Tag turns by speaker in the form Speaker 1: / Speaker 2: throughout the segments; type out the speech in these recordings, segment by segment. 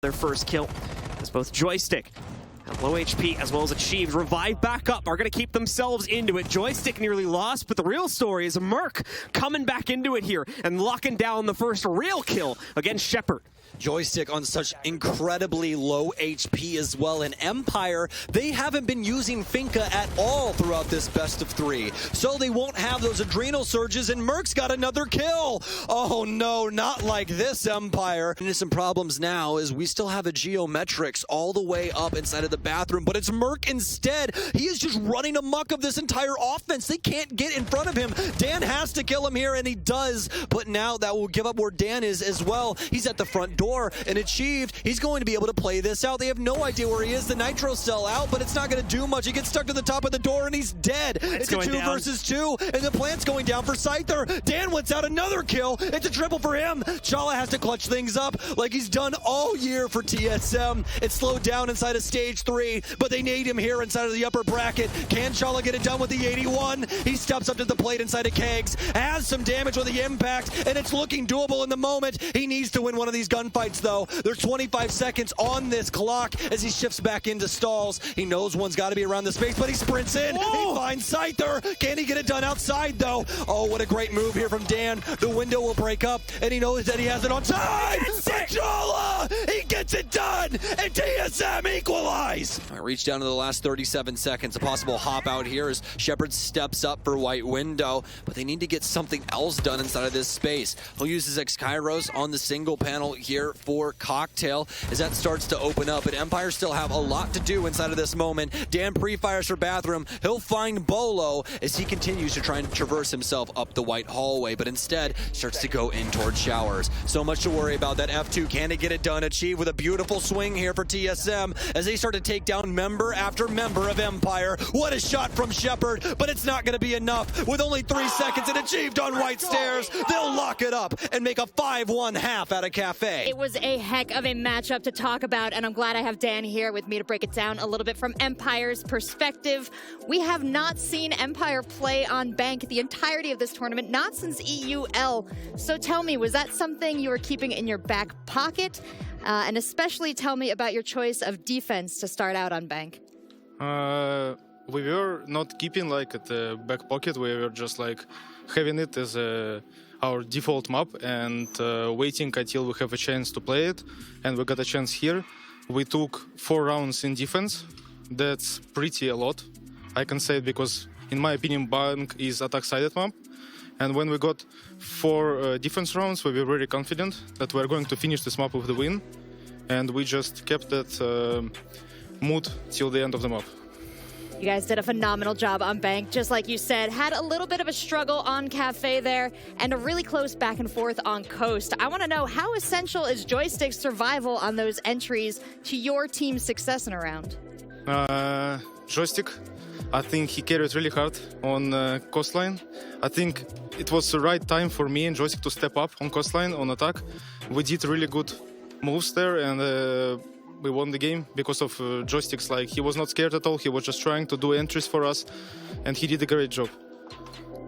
Speaker 1: their first kill, as both Joystick at low HP as well as Achieved revive back up, are going to keep themselves into it. Joystick nearly lost, but the real story is Merc coming back into it here and locking down the first real kill against Shepard.
Speaker 2: Joystick on such incredibly low HP as well. And Empire, they haven't been using Finka at all throughout this best of 3. So they won't have those adrenal surges, and Merc's got another kill. Oh no, not like this, Empire. Into some problems now as we still have a Geometrics all the way up inside of the bathroom, but it's Merc instead. He is just running amok of this entire offense. They can't get in front of him. Dan has to kill him here, and he does. But now that will give up where Dan is as well. He's at the front door. And Achieved, he's going to be able to play this out. They have no idea where he is. The Nitro's still out, but it's not going to do much. He gets stuck to the top of the door, and he's dead. It's a 2 versus 2, and the plant's going down for Scyther. Dan wants out another kill. It's a triple for him. Chala has to clutch things up like he's done all year for TSM. It's slowed down inside of stage 3, but they need him here inside of the upper bracket. Can Chala get it done with the 81? He steps up to the plate inside of Kegs, has some damage with the impact, and it's looking doable in the moment. He needs to win one of these gunfights though. There's 25 seconds on this clock as he shifts back into stalls. He knows one's got to be around the space, but he sprints in. Whoa. He finds Scyther. Can he get it done outside though? Oh, what a great move here from Dan. The window will break up, and he knows that he has it on time. Chala! He gets it done, and TSM equalize. I reach down to the last 37 seconds. A possible hop out here as Shepard steps up for White Window, but they need to get something else done inside of this space. He'll use his X-Kairos on the single panel here for Cocktail as that starts to open up, but Empire still have a lot to do inside of this moment. Dan pre-fires for Bathroom. He'll find Bolo as he continues to try and traverse himself up the white hallway, but instead starts to go in towards Showers. So much to worry about. That F2, can it get it done? Achieve with a beautiful swing here for TSM as they start to take down member after member of Empire. What a shot from Shepard, but it's not going to be enough. With only 3 seconds and Achieved on White Stairs, they'll lock it up and make a 5-1 half out of Cafe.
Speaker 3: It was a heck of a matchup to talk about, and I'm glad I have Dan here with me to break it down a little bit from Empire's perspective. We have not seen Empire play on Bank the entirety of this tournament, not since EUL. So tell me, was that something you were keeping in your back pocket? And especially tell me about your choice of defense to start out on Bank.
Speaker 4: We were not keeping like at the back pocket. We were just like having it as our default map and waiting until we have a chance to play it. And we got a chance here. We took 4 rounds in defense. That's pretty a lot. I can say it because, in my opinion, Bank is attack-sided map. And when we got 4 defense rounds, we were very confident that we're going to finish this map with the win. And we just kept that mood till the end of the map.
Speaker 3: You guys did a phenomenal job on Bank, just like you said. Had a little bit of a struggle on Cafe there, and a really close back and forth on Coast. I want to know, how essential is Joystick's survival on those entries to your team's success in a round?
Speaker 4: Joystick, I think he carried really hard on Coastline. I think it was the right time for me and Joystick to step up on Coastline on attack. We did really good moves there, and we won the game because of Joysticks. Like, he was not scared at all. He was just trying to do entries for us, and he did a great job.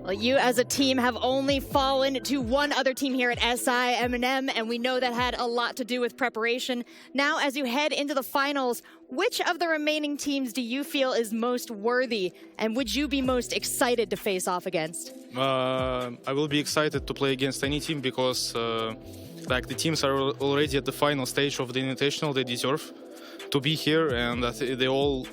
Speaker 3: Well, you as a team have only fallen to one other team here at SI, M&M, and we know that had a lot to do with preparation. Now, as you head into the finals, which of the remaining teams do you feel is most worthy, and would you be most excited to face off against?
Speaker 4: I will be excited to play against any team because like, the teams are already at the final stage of the Invitational. They deserve to be here, and they all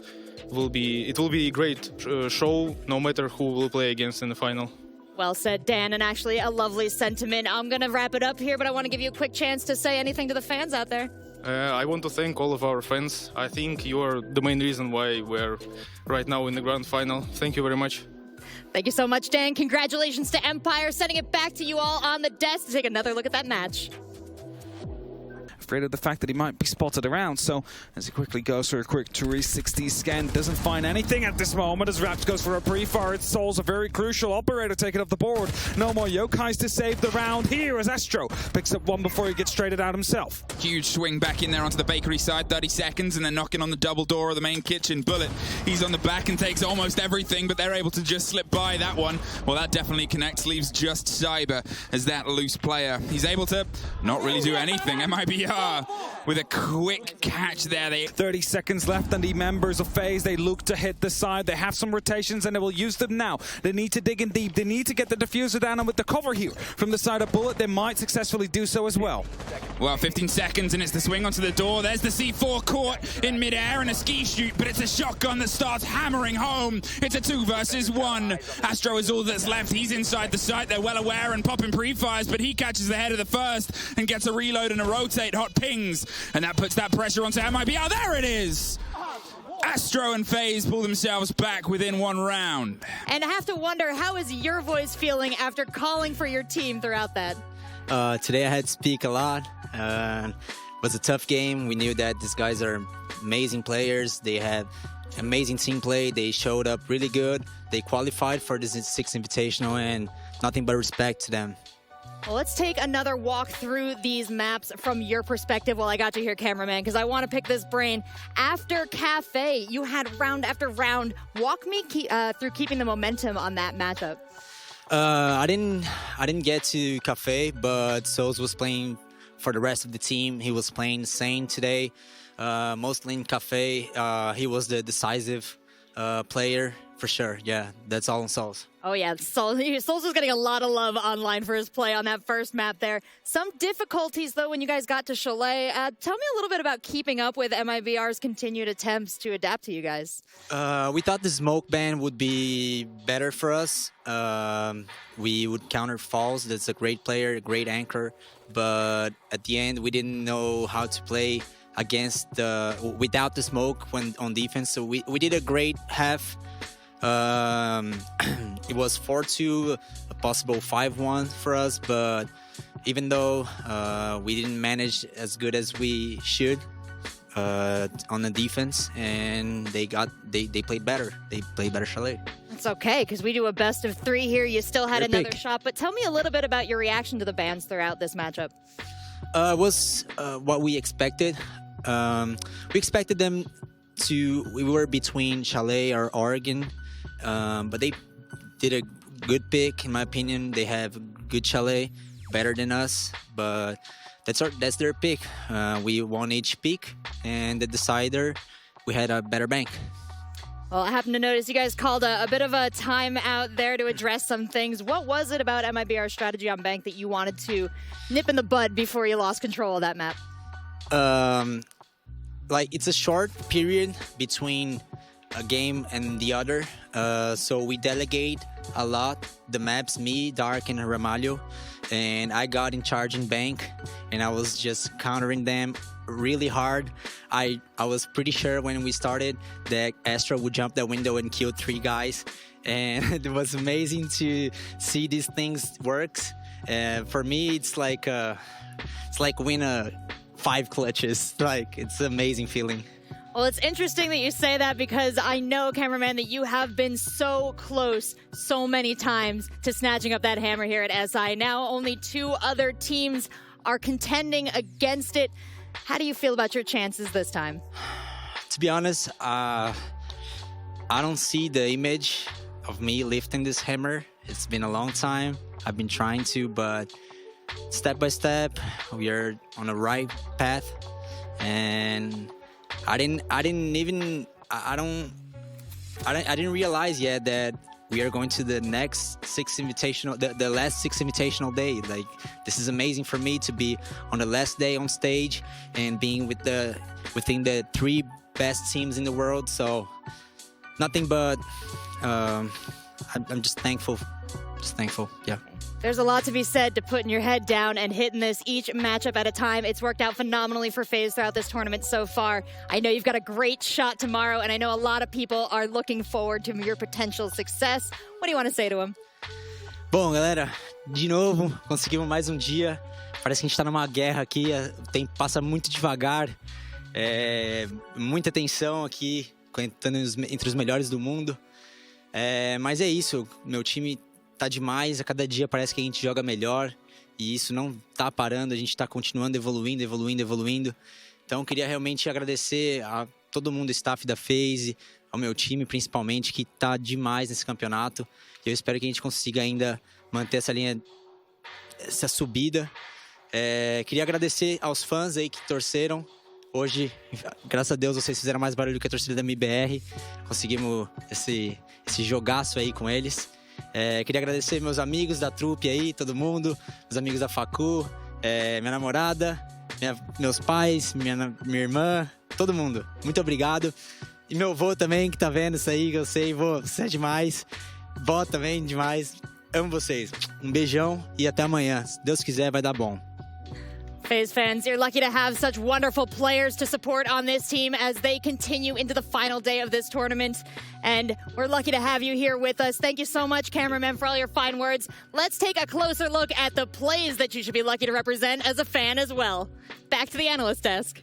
Speaker 4: will be. It will be a great show, no matter who will play against in the final.
Speaker 3: Well said, Dan, and actually a lovely sentiment. I'm going to wrap it up here, but I want to give you a quick chance to say anything to the fans out there.
Speaker 4: I want to thank all of our fans. I think you are the main reason why we're right now in the grand final. Thank you very much.
Speaker 3: Thank you so much, Dan. Congratulations to Empire. Sending it back to you all on the desk to take another look at that match.
Speaker 5: Afraid of the fact that he might be spotted around, so as he quickly goes for a quick 360 scan, doesn't find anything at this moment as Raps goes for a pre-fire. It Souls a very crucial operator taking up the board. No more Yokais to save the round here as Astro picks up one before he gets traded out himself.
Speaker 6: Huge swing back in there onto the bakery side, 30 seconds, and then knocking on the double door of the main kitchen. Bullet, he's on the back and takes almost everything, but they're able to just slip by that one. Well, that definitely connects, leaves just Cyber as that loose player. He's able to not really do anything. MIBR MIBR with a quick catch there.
Speaker 5: 30 seconds left, and the members of FaZe, they look to hit the side. They have some rotations, and they will use them now. They need to dig in deep. They need to get the diffuser down, and with the cover here from the side of Bullet, they might successfully do so as well.
Speaker 6: Well, 15 seconds, and it's the swing onto the door. There's the C4 caught in midair and a ski shoot, but it's a shotgun that starts hammering home. It's a 2 versus 1. Astro is all that's left. He's inside the site. They're well aware and popping pre-fires, but he catches the head of the first and gets a reload and a rotate. Hot pings, and that puts that pressure onto MIBR. There it is! Astro and FaZe pull themselves back within 1 round.
Speaker 3: And I have to wonder, how is your voice feeling after calling for your team throughout that?
Speaker 7: Today I had to speak a lot. It was a tough game. We knew that these guys are amazing players. They had amazing team play. They showed up really good. They qualified for this Six Invitational, and nothing but respect to them.
Speaker 3: Well, let's take another walk through these maps from your perspective while I got you here, cameraman, because I want to pick this brain. After Cafe, you had round after round. Walk me through keeping the momentum on that matchup.
Speaker 7: I didn't get to Cafe, but Souls was playing for the rest of the team. He was playing Sane today, mostly in Cafe. He was the decisive player for sure. Yeah, that's all on Souls.
Speaker 3: Oh yeah, Souls was getting a lot of love online for his play on that first map there. Some difficulties though when you guys got to Chalet. Tell me a little bit about keeping up with MIBR's continued attempts to adapt to you guys.
Speaker 7: We thought the smoke ban would be better for us. We would counter Falls. That's a great player, a great anchor. But at the end, we didn't know how to play against without the smoke when on defense. So we did a great half. It was 4-2, a possible 5-1 for us, but even though we didn't manage as good as we should on the defense, and they played better. They played better Chalet.
Speaker 3: That's okay, because we do a best of 3 here. You still had another shot, but tell me a little bit about your reaction to the bans throughout this matchup.
Speaker 7: It was what we expected. We expected them to. We were between Chalet or Oregon. But they did a good pick, in my opinion. They have good Chalet, better than us, but that's their pick. We won each pick, and the decider, we had a better bank.
Speaker 3: Well, I happen to notice you guys called a bit of a timeout there to address some things. What was it about MIBR's strategy on bank that you wanted to nip in the bud before you lost control of that map?
Speaker 7: Like, it's a short period between a game and the other, so we delegate a lot the maps, me, Dark, and Ramalho, and I got in charge in bank, and I was just countering them really hard. I was pretty sure when we started that Astro would jump that window and kill 3 guys, and it was amazing to see these things works. For me, it's like win 5 clutches. Like, it's an amazing feeling.
Speaker 3: Well, it's interesting that you say that, because I know, cameraman, that you have been so close so many times to snatching up that hammer here at SI. Now only 2 other teams are contending against it. How do you feel about your chances this time?
Speaker 7: To be honest, I don't see the image of me lifting this hammer. It's been a long time. I've been trying to, but step by step, we are on the right path. And I didn't realize yet that we are going to the next Six Invitational, the last Six Invitational day. Like, this is amazing for me to be on the last day on stage and being within the 3 best teams in the world. So nothing but I'm just thankful. Just thankful, yeah.
Speaker 3: There's a lot to be said to putting your head down and hitting this each matchup at a time. It's worked out phenomenally for FaZe throughout this tournament so far. I know you've got a great shot tomorrow, and I know a lot of people are looking forward to your potential success. What do you want to say to them?
Speaker 7: Bom, galera, de novo, conseguimos mais um dia. Parece que a gente tá numa guerra aqui, o tempo passa muito devagar. Muita tensão aqui, estando entre os melhores do mundo. Mas é isso, meu time tá demais, a cada dia parece que a gente joga melhor e isso não tá parando, a gente tá continuando evoluindo. Então queria realmente agradecer a todo mundo, staff da FaZe, ao meu time principalmente, que tá demais nesse campeonato. E eu espero que a gente consiga ainda manter essa linha, essa subida. Queria agradecer aos fãs aí que torceram. Hoje, graças a Deus, vocês fizeram mais barulho que a torcida da MIBR. Conseguimos esse jogaço aí com eles. Queria agradecer meus amigos da trupe aí, todo mundo. Meus amigos da facu, minha namorada, meus pais, minha irmã, todo mundo. Muito obrigado. E meu vô também, que tá vendo isso aí, que eu sei, vô, você é demais. Vó também, demais. Amo vocês. Beijão e até amanhã. Se Deus quiser, vai dar bom.
Speaker 3: FaZe fans, you're lucky to have such wonderful players to support on this team as they continue into the final day of this tournament. And we're lucky to have you here with us. Thank you so much, cameraman, for all your fine words. Let's take a closer look at the plays that you should be lucky to represent as a fan as well. Back to the analyst desk.